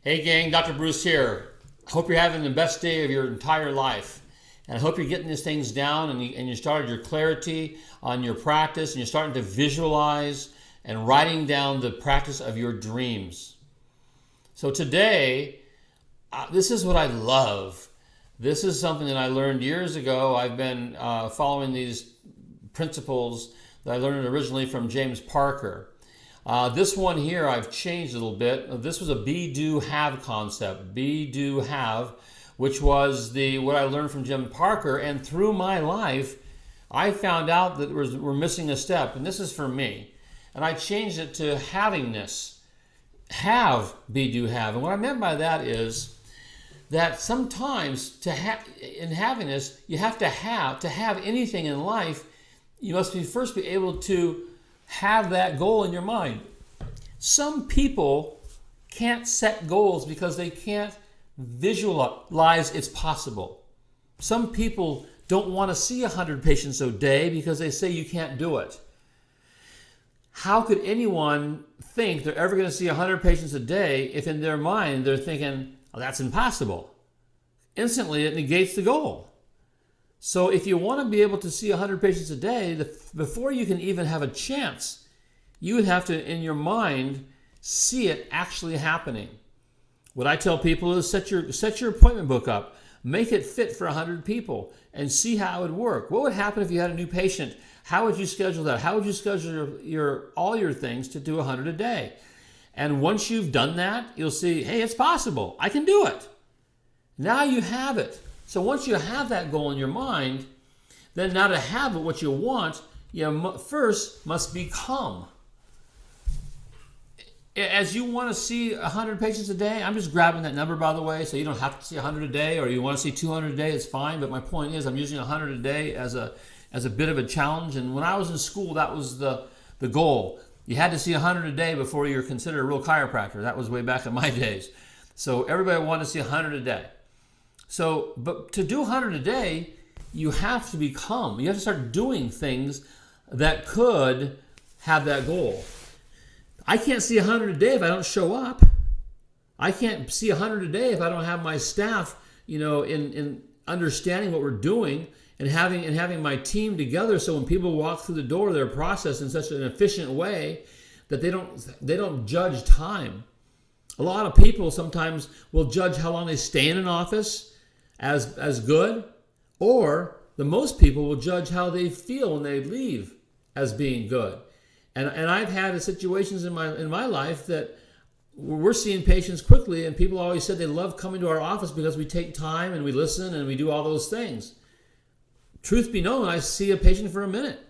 Hey gang, Dr. Bruce here. Hope you're having the best day of your entire life. And I hope you're getting these things down and you started your clarity on your practice and you're starting to visualize and writing down the practice of your dreams. So today, this is what I love. This is something that I learned years ago. I've been following these principles that I learned originally from James Parker. This one here I've changed a little bit. This was a be, do, have concept. Be, do, have, which was what I learned from Jim Parker. And through my life, I found out that we're missing a step. And this is for me. And I changed it to havingness. Have, be, do, have. And what I meant by that is that sometimes in havingness, you have to have anything in life, you must first be able to have that goal in your mind. Some people can't set goals because they can't visualize it's possible. Some people don't want to see 100 patients a day because they say you can't do it. How could anyone think they're ever going to see 100 patients a day if in their mind they're thinking, oh, that's impossible? Instantly it negates the goal. So if you want to be able to see 100 patients a day, before you can even have a chance, you would have to, in your mind, see it actually happening. What I tell people is set your appointment book up. Make it fit for 100 people and see how it would work. What would happen if you had a new patient? How would you schedule that? How would you schedule all your things to do 100 a day? And once you've done that, you'll see, hey, it's possible. I can do it. Now you have it. So once you have that goal in your mind, then now to have it, what you want, you first must become. As you want to see 100 patients a day, I'm just grabbing that number, by the way, so you don't have to see 100 a day, or you want to see 200 a day, it's fine. But my point is I'm using 100 a day as a bit of a challenge. And when I was in school, that was the goal. You had to see 100 a day before you were considered a real chiropractor. That was way back in my days. So everybody wanted to see 100 a day. So, but to do 100 a day, you have to become. You have to start doing things that could have that goal. I can't see 100 a day if I don't show up. I can't see 100 a day if I don't have my staff, in understanding what we're doing and having my team together. So when people walk through the door, they're processed in such an efficient way that they don't judge time. A lot of people sometimes will judge how long they stay in an office as good, or the most people will judge how they feel when they leave as being good. And I've had situations in my life that we're seeing patients quickly, and people always said they love coming to our office because we take time and we listen and we do all those things. Truth be known, I see a patient for a minute.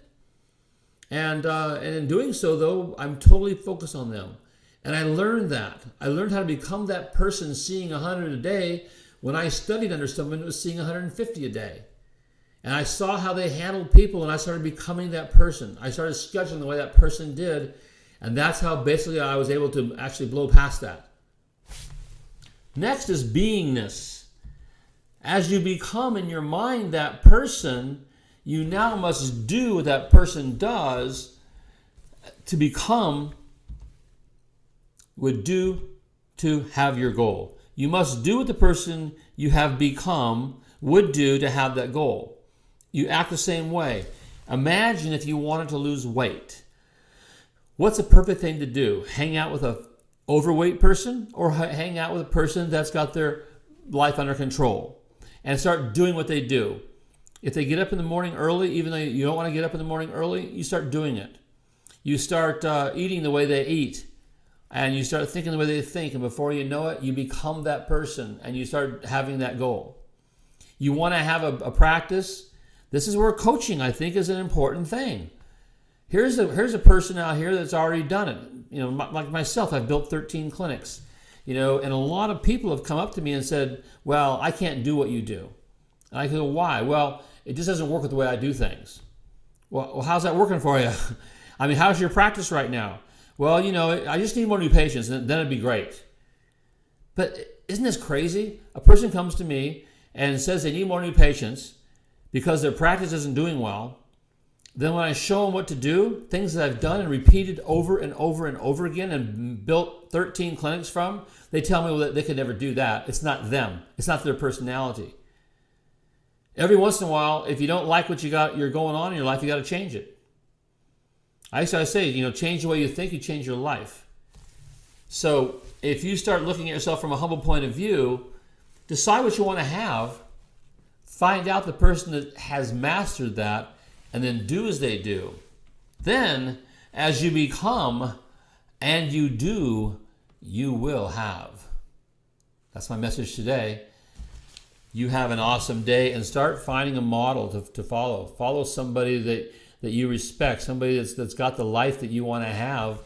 And in doing so, though, I'm totally focused on them. And I learned that. I learned how to become that person seeing 100 a day when I studied under someone who was seeing 150 a day. And I saw how they handled people, and I started becoming that person. I started scheduling the way that person did, and that's how basically I was able to actually blow past that. Next is beingness. As you become in your mind that person, you now must do what that person does to become, would do to have your goal. You must do what the person you have become would do to have that goal. You act the same way. Imagine if you wanted to lose weight. What's a perfect thing to do? Hang out with an overweight person, or hang out with a person that's got their life under control and start doing what they do? If they get up in the morning early, even though you don't want to get up in the morning early, you start doing it. You start eating the way they eat, and you start thinking the way they think, and before you know it, you become that person, and you start having that goal. You want to have a practice. This is where coaching, I think, is an important thing. Here's a person out here that's already done it. Like myself, I've built 13 clinics. And a lot of people have come up to me and said, well, I can't do what you do. And I go, why? Well, it just doesn't work with the way I do things. Well, how's that working for you? I mean, how's your practice right now? Well, I just need more new patients, and then it'd be great. But isn't this crazy? A person comes to me and says they need more new patients because their practice isn't doing well, Then when I show them what to do, things that I've done and repeated over and over and over again and built 13 clinics from, they tell me, well, that they could never do that. It's not them. It's not their personality. Every once in a while, if you don't like what you're going on in your life, you got to change it. I say, change the way you think, you change your life. So if you start looking at yourself from a humble point of view, decide what you want to have, find out the person that has mastered that, and then do as they do. Then, as you become and you do, you will have. That's my message today. You have an awesome day, and start finding a model to follow. Follow somebody that you respect, somebody that's got the life that you want to have.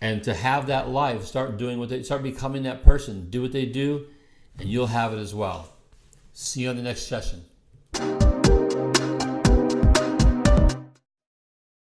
And to have that life, start becoming that person. Do what they do, and you'll have it as well. See you on the next session.